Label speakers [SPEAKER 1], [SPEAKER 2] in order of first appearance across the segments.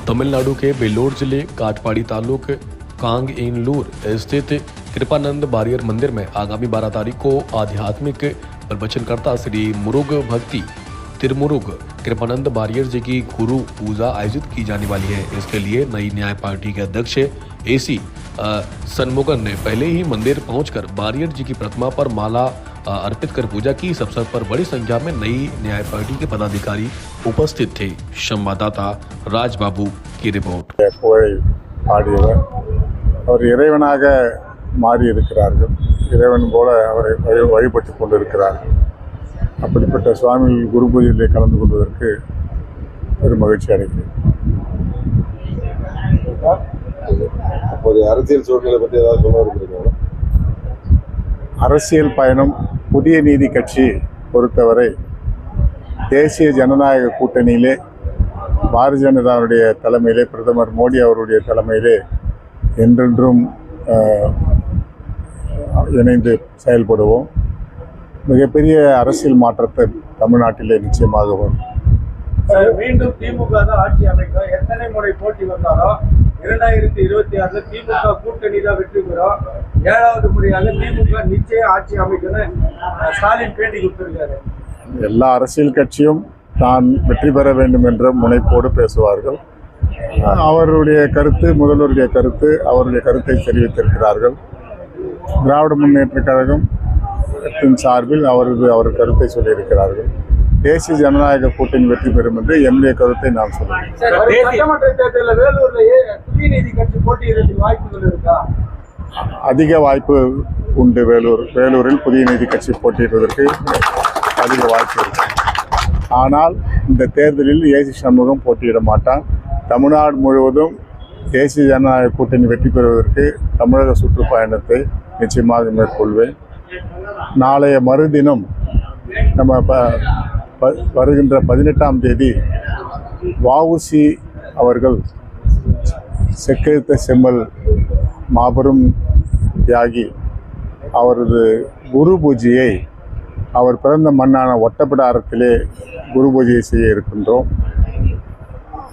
[SPEAKER 1] तमिलनाडु के बेल्लोर जिले काटपाड़ी तालुक कांगएनलूर स्थित कृपानंद वारियर मंदिर में आगामी 12 तारीख को आध्यात्मिक प्रवचनकर्ता श्री मुरुग भक्ति तिरुमुरुग कृपानंद वारियर जी की गुरु पूजा आयोजित की जाने वाली है। इसके लिए नई न्याय पार्टी के अध्यक्ष एसी सन्मुगन ने पहले ही मंदिर पहुंचकर वारियर जी की प्रतिमा पर माला अर्पित कर पूजा की। इस अवसर पर बड़ी संख्या में नई न्याय पार्टी के पदाधिकारी उपस्थित थे। संवाददाता राजबाबू की रिपोर्ट।
[SPEAKER 2] அவர் இறைவனாக மாறி இருக்கிறார்கள், இறைவன் போல அவரை வழிபட்டு கொண்டிருக்கிறார்கள். அப்படிப்பட்ட சுவாமி குரு பூஜையிலே கலந்து கொள்வதற்கு ஒரு மகிழ்ச்சி அடைகிறேன்.
[SPEAKER 3] அப்போது அரசியல் சூழ்நிலை பற்றி ஏதாவது சொல்ல இருக்கிறீங்களா?
[SPEAKER 2] அரசியல் பயணம் புதிய நீதி கட்சி பொறுத்தவரை தேசிய ஜனநாயக கூட்டணியிலே பாரதிய ஜனதாவுடைய தலைமையிலே பிரதமர் மோடி அவருடைய தலைமையிலே என்றென்றும் இணைந்து செயல்படுவோம். மிகப்பெரிய அரசியல் மாற்றத்தை தமிழ்நாட்டிலே நிச்சயமாக வரும்.
[SPEAKER 4] மீண்டும் திமுக தான் ஆட்சி அமைக்கும். எத்தனை முறை போட்டி வந்தாலும் 2026 திமுக கூட்டணி தான் வெற்றி பெறும். 7வது முறையாக திமுக நிச்சயம் ஆட்சி அமைக்கணும் ஸ்டாலின் பேட்டி கொடுத்திருக்காரு.
[SPEAKER 2] எல்லா அரசியல் கட்சியும் தான் வெற்றி பெற வேண்டும் என்ற முனைப்போடு பேசுவார்கள். அவருடைய கருத்து, முதல்வருடைய கருத்து, அவருடைய கருத்தை தெரிவித்திருக்கிறார்கள். திராவிட முன்னேற்ற கழகம் சார்பில் அவர் கருத்தை சொல்லியிருக்கிறார்கள். தேசிய ஜனநாயக கூட்டணி வெற்றி பெறும் என்று என்னுடைய கருத்தை நான் சொல்கிறேன்.
[SPEAKER 4] சட்டமன்ற தேர்தலில் வேலூர்லயே புதிய நீதி கட்சி போட்டியிடுறதுக்கு வாய்ப்புகள் இருக்கா?
[SPEAKER 2] அதிக வாய்ப்பு உண்டு. வேலூரில் புதிய நீதி கட்சி போட்டியிடுவதற்கு அதிக வாய்ப்பு இருக்கு. ஆனால் இந்த தேர்தலில் ஏசி சண்முகம் போட்டியிட மாட்டான். தமிழ்நாடு முழுவதும் தேசிய ஜனநாயக கூட்டணி வெற்றி பெறுவதற்கு தமிழக சுற்றுப்பயணத்தை நிச்சயமாக மேற்கொள்வேன். நாளைய மறுதினம் நம்ம வருகின்ற 18ஆம் தேதி வஉசி அவர்கள் செக்கெழுத்த செம்மல் மாபெரும் தியாகி அவரது குரு பூஜையை அவர் பிறந்த மண்ணான ஒட்டப்பிடாரத்திலே குரு பூஜையை செய்ய இருக்கின்றோம்.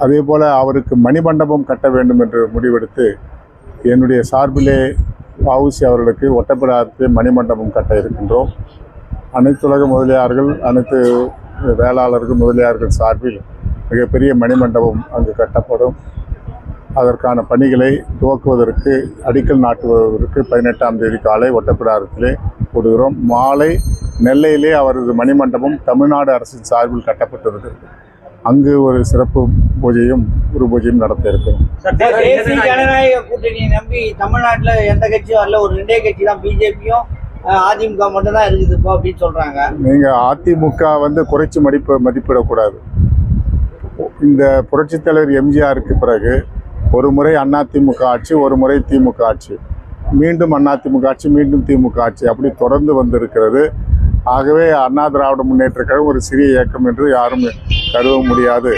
[SPEAKER 2] அதே போல் அவருக்கு மணிமண்டபம் கட்ட வேண்டும் என்று முடிவெடுத்து என்னுடைய சார்பிலே வஉசி அவர்களுக்கு ஒட்டப்பிடாரத்திலே மணிமண்டபம் கட்ட இருக்கின்றோம். அனைத்துலக முதலியார்கள், அனைத்து வேளாளர்கள் முதலியார்கள் சார்பில் மிகப்பெரிய மணிமண்டபம் அங்கு கட்டப்படும். அதற்கான பணிகளை துவக்குவதற்கு அடிக்கல் நாட்டுவதற்கு 18ஆம் தேதி காலை ஒட்டப்பிடாரத்திலே கூடுகிறோம். மாலை நெல்லையிலே அவரது மணிமண்டபம் தமிழ்நாடு அரசின் சார்பில் கட்டப்பட்டிருக்கிறது. அங்கு ஒரு சிறப்பு பூஜையும் குரு பூஜையும் நடத்த இருக்கிறோம்.
[SPEAKER 5] தேசிய ஜனநாயக கூட்டணியை நம்பி தமிழ்நாட்டில் எந்த கட்சியும் வரல, ஒரு 2 கட்சி தான், பிஜேபியும் அதிமுக மட்டும் தான் இருக்குது இப்போ அப்படின்னு சொல்றாங்க.
[SPEAKER 2] நீங்கள் அதிமுக குறைச்சி மதிப்பிடக்கூடாது. இந்த புரட்சித் தலைவர் எம்ஜிஆருக்கு பிறகு ஒரு முறை அதிமுக ஆட்சி, ஒரு முறை திமுக ஆட்சி, மீண்டும் அதிமுக ஆட்சி, மீண்டும் திமுக ஆட்சி, அப்படி தொடர்ந்து வந்திருக்கிறது. ஆகவே அண்ணா திராவிட முன்னேற்ற கழகம் ஒரு சிறிய இயக்கம் என்று யாரும் கருத முடியாது.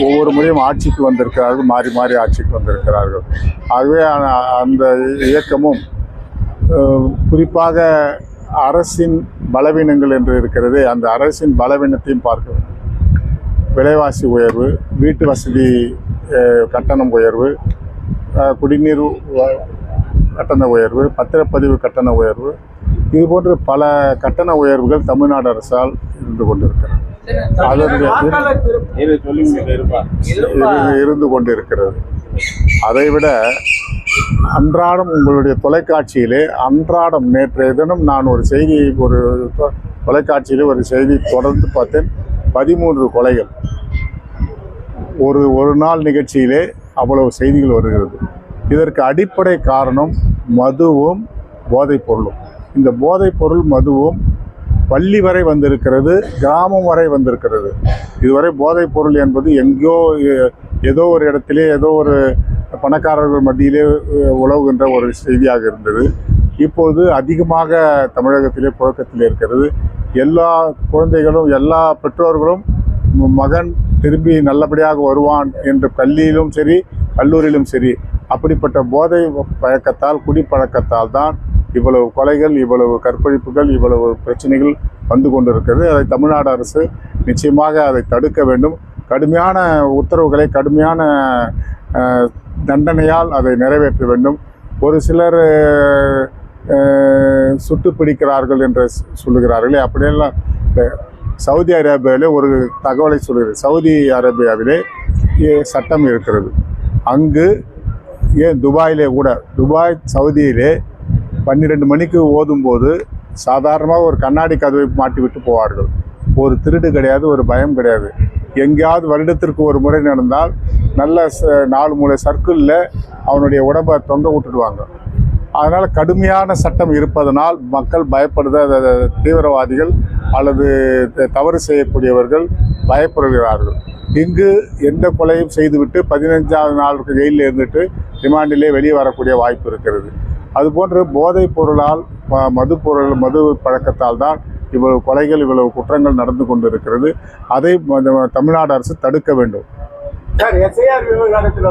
[SPEAKER 2] ஒவ்வொரு முறையும் ஆட்சிக்கு வந்திருக்கிறார்கள், மாறி மாறி ஆட்சிக்கு வந்திருக்கிறார்கள். ஆகவே அந்த இயக்கமும் குறிப்பாக அரசின் பலவீனங்கள் என்று இருக்கிறது, அந்த அரசின் பலவீனத்தையும் பார்க்க வேண்டும். விலைவாசி உயர்வு, வீட்டு வசதி கட்டணம் உயர்வு, குடிநீர் கட்டண உயர்வு, பத்திரப்பதிவு கட்டண உயர்வு, இதுபோன்ற பல கட்டண உயர்வுகள் தமிழ்நாடு அரசால் இருந்து கொண்டிருக்கிறது. இருந்து கொண்டிருக்கிறது. அதைவிட அன்றாடம் உங்களுடைய தொலைக்காட்சியிலே அன்றாடம் நேற்றைய தினம் நான் ஒரு தொலைக்காட்சியிலே ஒரு செய்தி தொடர்ந்து பார்த்தேன். 13 கொலைகள் ஒரு நாள் நிகழ்ச்சியிலே அவ்வளவு செய்திகள் வருகிறது. இதற்கு அடிப்படை காரணம் மதுவும் போதைப் பொருளும். இந்த போதைப் பொருள் மதுவும் பள்ளி வரை வந்திருக்கிறது, கிராமம் வரை வந்திருக்கிறது. இதுவரை போதைப் பொருள் என்பது எங்கேயோ ஏதோ ஒரு இடத்திலே ஏதோ ஒரு பணக்காரர்கள் மத்தியிலே உலவுகின்ற ஒரு செய்தியாக இருந்தது. இப்போது அதிகமாக தமிழகத்திலே புழக்கத்தில் இருக்கிறது. எல்லா குழந்தைகளும், எல்லா பெற்றோர்களும் மகன் திரும்பி நல்லபடியாக வருவான் என்று பள்ளியிலும் சரி கல்லூரியிலும் சரி அப்படிப்பட்ட போதை பழக்கத்தால், குடிப்பழக்கத்தால் தான் இவ்வளவு கொலைகள், இவ்வளவு கற்பழிப்புகள், இவ்வளவு பிரச்சனைகள் வந்து கொண்டிருக்கிறது. அதை தமிழ்நாடு அரசு நிச்சயமாக அதை தடுக்க வேண்டும். கடுமையான உத்தரவுகளை கடுமையான தண்டனையால் அதை நிறைவேற்ற வேண்டும். ஒரு சிலர் சுட்டு பிடிக்கிறார்கள் என்று சொல்லுகிறார்களே, அப்படியெல்லாம் சவுதி அரேபியாவிலே ஒரு தகவலை சொல்கிறது. சவுதி அரேபியாவிலே சட்டம் இருக்கிறது. அங்கு ஏன் துபாயிலே கூட, துபாய் சவுதியிலே 12 மணிக்கு ஓதும்போது சாதாரணமாக ஒரு கண்ணாடி கதவை மாட்டி விட்டு போவார்கள். ஒரு திருடு கிடையாது, ஒரு பயம் கிடையாது. எங்கேயாவது வருடத்திற்கு ஒரு முறை நடந்தால் நல்ல 4 மூலை சர்க்கிளில் அவனுடைய உடம்பை தொங்க விட்டுடுவாங்க. அதனால் கடுமையான சட்டம் இருப்பதனால் மக்கள் பயப்படுத தீவிரவாதிகள் அல்லது தவறு செய்யக்கூடியவர்கள் பயப்படுகிறார்கள். இங்கு எந்த கொலையும் செய்துவிட்டு 15ஆவது நாளுக்கு ஜெயிலில் இருந்துட்டு ரிமாண்டிலே வெளியே வரக்கூடிய வாய்ப்பு இருக்கிறது. அதுபோன்று போதைப் பொருளால் மது பழக்கத்தால் தான் இவ்வளவு கொலைகள், இவ்வளவு குற்றங்கள் நடந்து கொண்டு இருக்கிறது. அதை தமிழ்நாடு அரசு தடுக்க வேண்டும்.
[SPEAKER 4] சார், எஸ்ஐஆர் விவகாரத்துல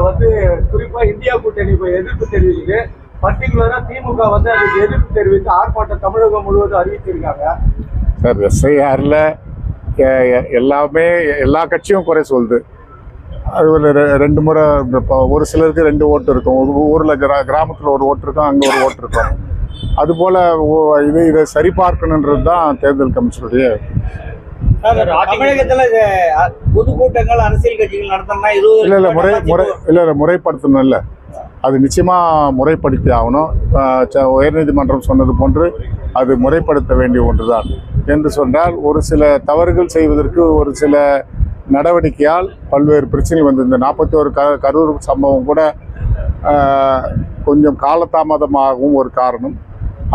[SPEAKER 4] குறிப்பா இந்தியா கூட்டணி எதிர்ப்பு தெரிவிக்குது. பர்டிகுலரா திமுக அதுக்கு எதிர்ப்பு தெரிவித்து ஆர்ப்பாட்டம் தமிழகம் முழுவதும் அறிவிச்சிருக்காங்க.
[SPEAKER 2] சார், எஸ்ஐஆரில் எல்லா கட்சியும் குறை சொல்லுது. அது ஒரு 2 முறை, ஒரு சிலருக்கு 2 ஓட்டு இருக்கும். ஊரில் கிராமத்தில் ஒரு ஓட்டு இருக்கும், அங்கே ஒரு ஓட்டு இருக்கும். அதுபோல் இதை சரிபார்க்கணுன்றது தான் தேர்தல் கமிஷனுடைய.
[SPEAKER 5] தமிழகத்துல பொதுக்கூட்டங்கள் அரசியல் கட்சிகள் நடத்தணும்னா
[SPEAKER 2] இல்லை முறைப்படுத்தணும். இல்லை, அது நிச்சயமாக முறைப்படுத்தி ஆகணும். உயர்நீதிமன்றம் சொன்னது போன்று அது முறைப்படுத்த வேண்டிய ஒன்றுதான். என்று சொன்னால் ஒரு சில தவறுகள் செய்வதற்கு ஒரு சில நடவடிக்கையால் பல்வேறு பிரச்சனைகள் வந்து இந்த 41 கரூர் சம்பவம் கூட கொஞ்சம் காலதாமதமாகவும் ஒரு காரணம்.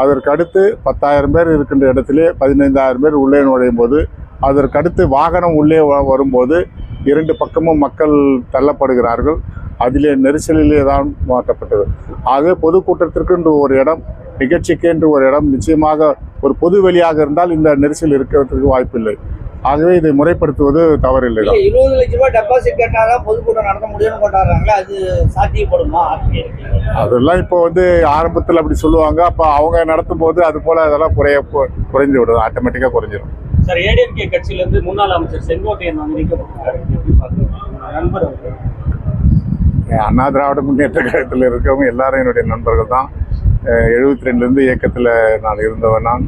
[SPEAKER 2] அதற்கடுத்து 10,000 பேர் இருக்கின்ற இடத்திலே 15,000 பேர் உள்ளே நுழையும் போது, அதற்கடுத்து வாகனம் உள்ளே வரும்போது 2 பக்கமும் மக்கள் தள்ளப்படுகிறார்கள். அதிலே நெரிசலிலே தான் மாற்றப்பட்டது. ஆகவே பொதுக்கூட்டத்திற்கு என்று ஒரு இடம், நிகழ்ச்சிக்கு என்று ஒரு இடம் நிச்சயமாக ஒரு பொது வெளியாக இருந்தால் இந்த நெரிசல் இருக்கிறதுக்கு வாய்ப்பில்லை. ஆகவே இதை முறைப்படுத்துவது தவறில்லை.
[SPEAKER 5] 20 லட்சம் ரூபாய் டெபாசிட் கட்டினாதான் பொதுக்கூட்டம் நடத்த முடியும்னு கொண்டாடுறாங்களா, அது சாத்தியப்படுமா?
[SPEAKER 2] அதெல்லாம் இப்போ ஆரம்பத்தில் அப்படி சொல்லுவாங்க. அப்போ அவங்க நடத்தும் போது அது போல அதெல்லாம் குறைஞ்சு விடுது, ஆட்டோமேட்டிக்காக குறைஞ்சிடும்.
[SPEAKER 6] சார், ஏடிஎம்கே கட்சியிலிருந்து முன்னாள் அமைச்சர் செங்கோட்டையன் நண்பர்
[SPEAKER 2] அண்ணா திராவிட முன்னேற்ற கழகத்தில் இருக்கவங்க எல்லாரும் என்னுடைய நண்பர்கள் தான். 72லேருந்து இயக்கத்தில் நான் இருந்தவன் நான்.